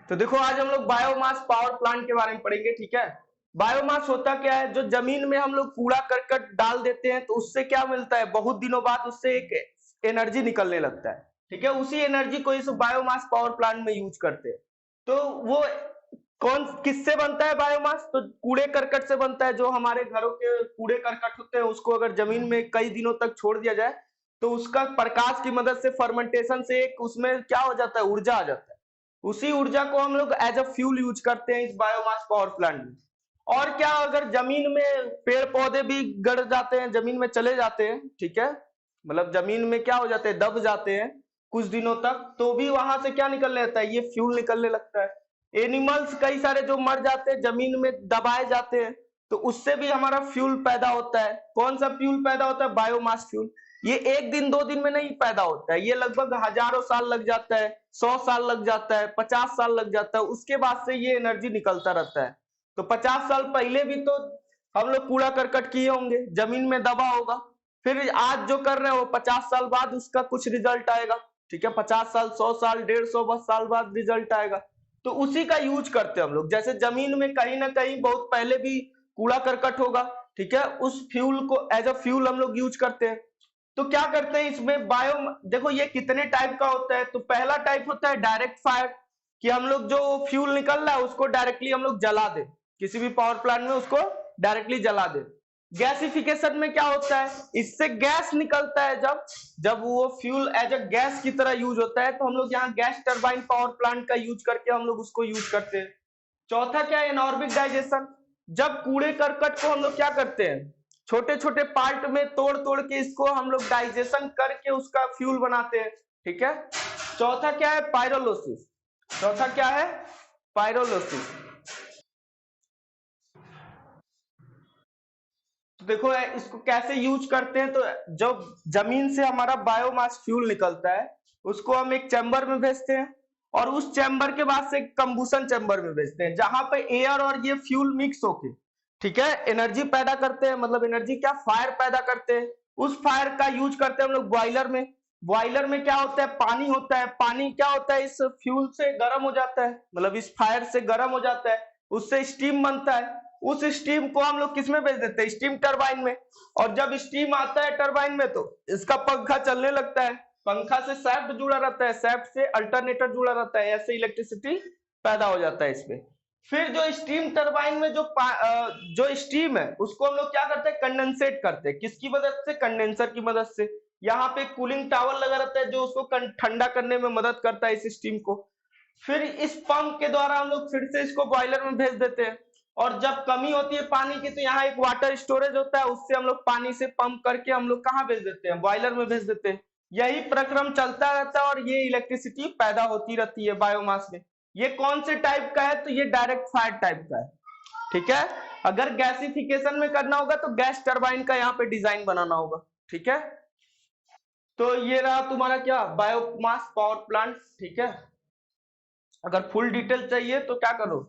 तो देखो आज हम लोग बायोमास पावर प्लांट के बारे में पढ़ेंगे, ठीक है। बायोमास होता क्या है, जो जमीन में हम लोग कूड़ा करकट डाल देते हैं तो उससे क्या मिलता है, बहुत दिनों बाद उससे एक एनर्जी निकलने लगता है, ठीक है। उसी एनर्जी को इस बायोमास पावर प्लांट में यूज करते हैं। तो वो कौन किससे बनता है बायोमास, तो कूड़े करकट से बनता है। जो हमारे घरों के कूड़े करकट होते हैं उसको अगर जमीन में कई दिनों तक छोड़ दिया जाए तो उसका प्रकाश की मदद से फर्मेंटेशन से एक उसमें क्या हो जाता है, ऊर्जा आ जाता है। उसी ऊर्जा को हम लोग एज अ फ्यूल यूज करते हैं इस बायोमास पावर प्लांट में। और क्या, अगर जमीन में पेड़ पौधे भी गड़ जाते हैं, जमीन में चले जाते हैं, ठीक है, मतलब जमीन में क्या हो जाते हैं, दब जाते हैं कुछ दिनों तक, तो भी वहां से क्या निकलने लगता है, ये फ्यूल निकलने लगता है। एनिमल्स कई सारे जो मर जाते हैं, जमीन में दबाए जाते हैं, तो उससे भी हमारा फ्यूल पैदा होता है। कौन सा फ्यूल पैदा होता है, बायोमास फ्यूल। ये एक दिन दो दिन में नहीं पैदा होता है, ये लगभग हजारों साल लग जाता है, 100 साल लग जाता है, 50 साल लग जाता है, उसके बाद से ये एनर्जी निकलता रहता है। तो 50 साल पहले भी तो हम लोग कूड़ा करकट किए होंगे, जमीन में दबा होगा, फिर आज जो कर रहे हैं वो 50 साल बाद उसका कुछ रिजल्ट आएगा, ठीक है। 50 साल, 100 साल, 150 बस साल बाद रिजल्ट आएगा। तो उसी का यूज करते हैं हम लोग। जैसे जमीन में कहीं ना कहीं बहुत पहले भी कूड़ा करकट होगा, ठीक है, उस फ्यूल को एज अ फ्यूल हम लोग यूज करते हैं। तो क्या करते हैं इसमें बायो, देखो ये कितने टाइप का होता है। तो पहला टाइप होता है डायरेक्ट फायर, कि हम लोग जो फ्यूल निकल रहा है उसको डायरेक्टली हम लोग जला दे, किसी भी पावर प्लांट में उसको डायरेक्टली जला दे। गैसिफिकेशन में क्या होता है, इससे गैस निकलता है, जब जब वो फ्यूल एज अ गैस की तरह यूज होता है तो हम लोग यहाँ गैस टरबाइन पावर प्लांट का यूज करके हम लोग उसको यूज करते हैं। चौथा क्या है, एनॉर्बिक डाइजेशन। जब कूड़े करकट को हम लोग क्या करते हैं, छोटे छोटे पार्ट में तोड़ तोड़ के इसको हम लोग डाइजेशन करके उसका फ्यूल बनाते हैं, ठीक है। चौथा क्या है, पायरोलोसिस। चौथा क्या है, पायरोलोसिस। तो देखो इसको कैसे यूज करते हैं। तो जब जमीन से हमारा बायोमास फ्यूल निकलता है उसको हम एक चैम्बर में भेजते हैं, और उस चैम्बर के बाद से कंबूशन चैम्बर में भेजते हैं, जहां पे एयर और ये फ्यूल मिक्स होके, ठीक है, एनर्जी पैदा करते हैं। मतलब एनर्जी क्या, फायर पैदा करते हैं। उस फायर का यूज करते हैं हम लोग बॉयलर में। बॉयलर में क्या होता है, पानी होता है। पानी क्या होता है, इस फ्यूल से गर्म हो जाता है, मतलब इस फायर से गर्म हो जाता है, उससे स्टीम बनता है। उस स्टीम को हम लोग किसमें भेज देते हैं, स्टीम टरबाइन में। और जब स्टीम आता है टरबाइन में तो इसका पंखा चलने लगता है। पंखा से शाफ्ट जुड़ा रहता है, शाफ्ट से अल्टरनेटर जुड़ा रहता है, ऐसे इलेक्ट्रिसिटी पैदा हो जाता है इसमें। फिर जो स्टीम टरबाइन में जो स्टीम है उसको हम लोग क्या करते हैं, कंडेंसेट करते हैं। किसकी मदद से, कंडेंसर की मदद से। यहाँ पे कूलिंग टावर लगा रहता है जो उसको ठंडा करने में मदद करता है, इस स्टीम को। फिर इस पंप के द्वारा हम लोग फिर से इसको बॉयलर में भेज देते हैं। और जब कमी होती है पानी की तो यहाँ एक वाटर स्टोरेज होता है, उससे हम लोग पानी से पंप करके हम लोग कहाँ भेज देते हैं, बॉयलर में भेज देते हैं। यही प्रक्रम चलता रहता है और ये इलेक्ट्रिसिटी पैदा होती रहती है बायोमास में। ये कौन से टाइप का है, तो ये डायरेक्ट फायर टाइप का है, ठीक है। अगर गैसिफिकेशन में करना होगा तो गैस टरबाइन का यहाँ पे डिजाइन बनाना होगा, ठीक है। तो ये रहा तुम्हारा क्या, बायोमास पावर प्लांट, ठीक है। अगर फुल डिटेल चाहिए तो क्या करो